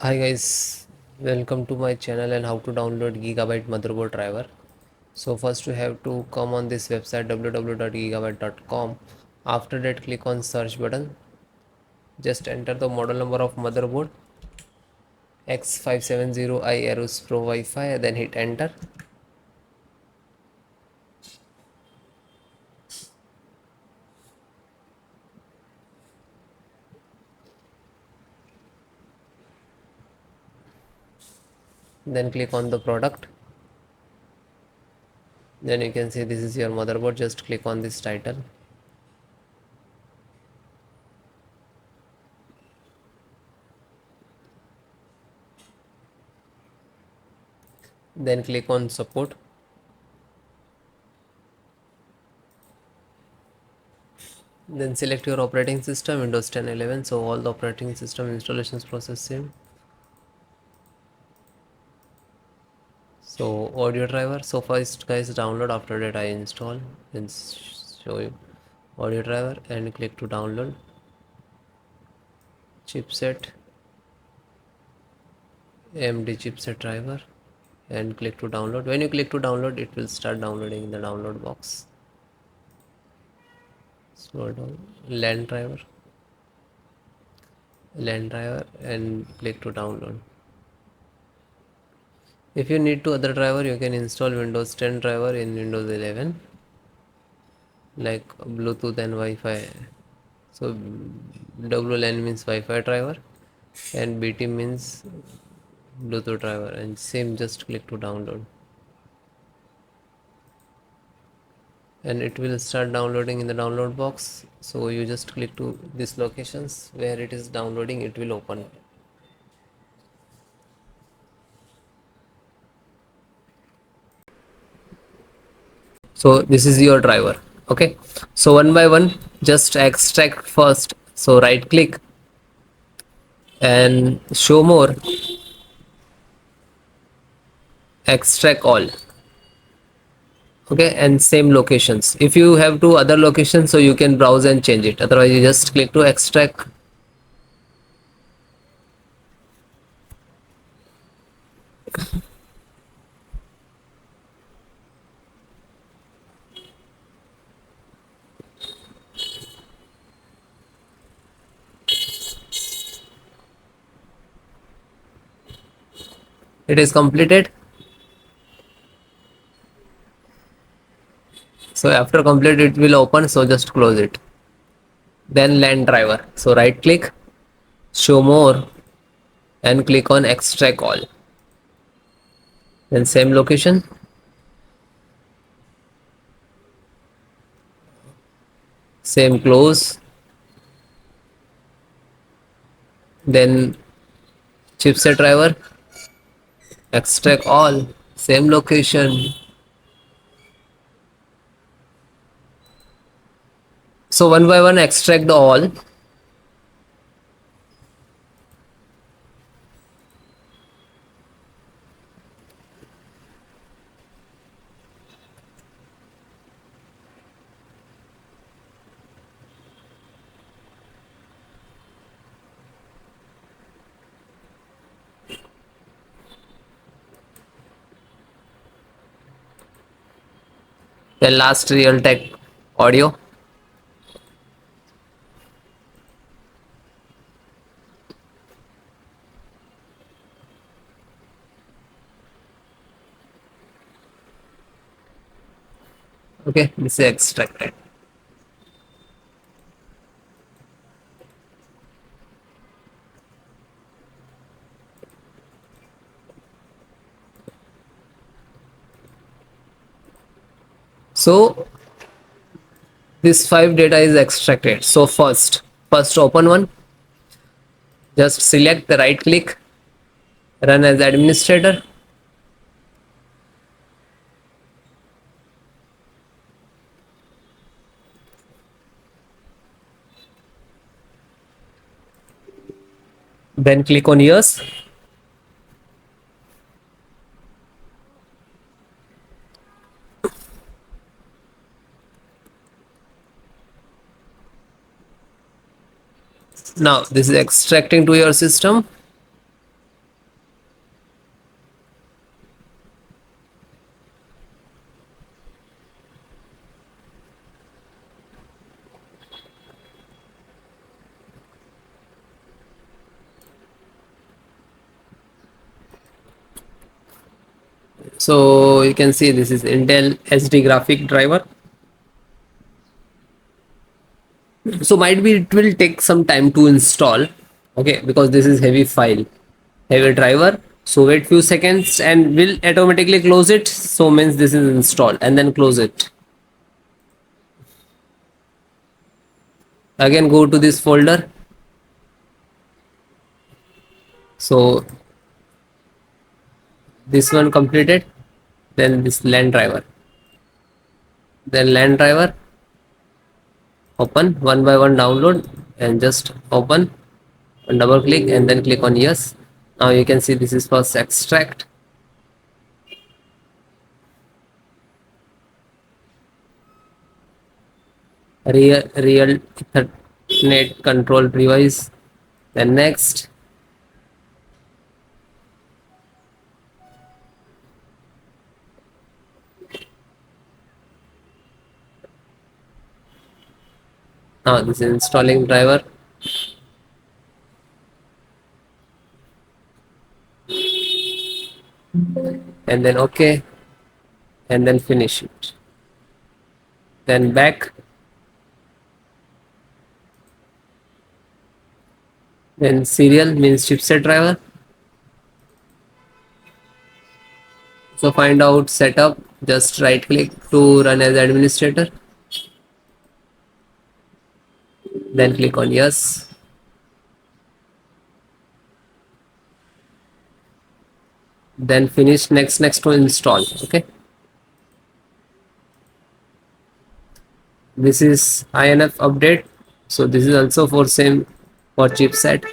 Hi guys, welcome to my channel and how to download Gigabyte motherboard driver. So first you have to come on this website www.gigabyte.com. After that click on search button. Just enter the model number of motherboard X570i AORUS Pro Wi-Fi, then hit enter. Then click on the product. Then you can see this is your motherboard. Just click on this title. Then click on support. Then select your operating system Windows 10 11. So all the operating system installations process same. So audio driver. So first guys download, after that I install and show you audio driver and click to download. Chipset AMD chipset driver and click to download. When you click to download, it will start downloading in the download box. Slow down. LAN driver and click to download. If you need to other driver, you can install Windows 10 driver in Windows 11 like Bluetooth and Wi-Fi. So WLAN means Wi-Fi driver and BT means Bluetooth driver, and same just click to download and it will start downloading in the download box. So you just click to these locations where it is downloading, it will open. So this is your driver. Okay, so one by one just extract first. So right click and show more, extract all. Okay, and same locations. If you have two other locations, so you can browse and change it, otherwise you just click to extract. It is completed. So after complete it will open, so just close it. Then LAN driver, so right click, show more and click on extract all. Then same location, same close. Then chipset driver, extract all, same location. So one by one extract the all. Then last Realtek audio. Okay, this is extracted. So this 5 data is extracted. So first open one, just select the right click, run as administrator. Then click on yes. Now this is extracting to your system. So you can see this is Intel SD graphic driver. So might be it will take some time to install, okay, because this is heavy file, heavy driver. So wait few seconds and will automatically close it. So means this is installed, and then close it. Again go to this folder. So this one completed, then this LAN driver, then LAN driver, open one by one, download, and just open and double click and then click on yes. Now you can see this is first extract. Real Ethernet control device. Then next. Now this is installing driver. And then okay, and then finish it. Then back. Then serial means chipset driver. So find out setup, just right click to run as administrator, then click on yes. Then finish next to install. Okay, this is INF update. So this is also for same for chipset.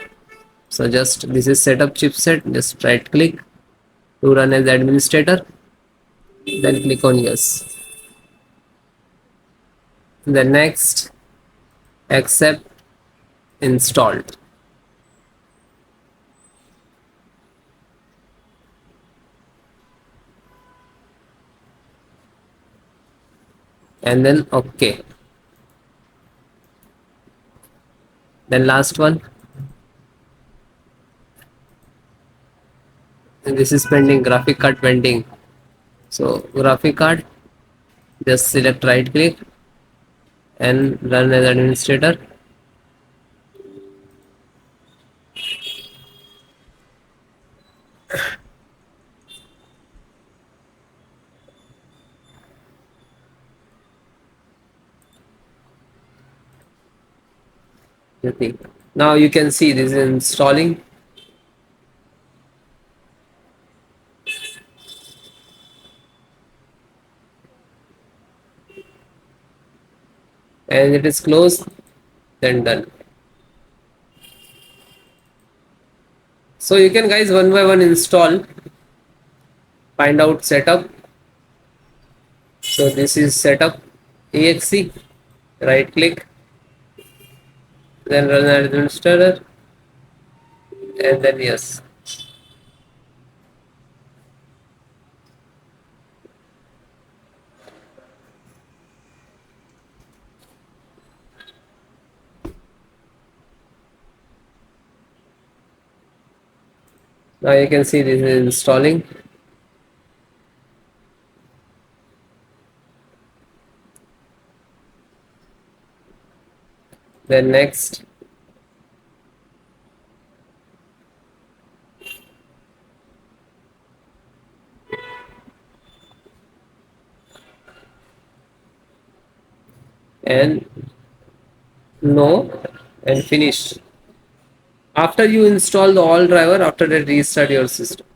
So just this is setup chipset, just right click to run as administrator, then click on yes. Then next, accept, installed. And then okay. Then last one, and this is pending, graphic card pending. So graphic card, just select right click and run as administrator. Now you can see this is installing. And it is closed, then done. So you can guys one by one install, find out setup. So this is setup exe, right click, then run as administrator, and then yes. Now you can see this is installing. Then next, and no, and finish. After you install the all driver, after that restart your system.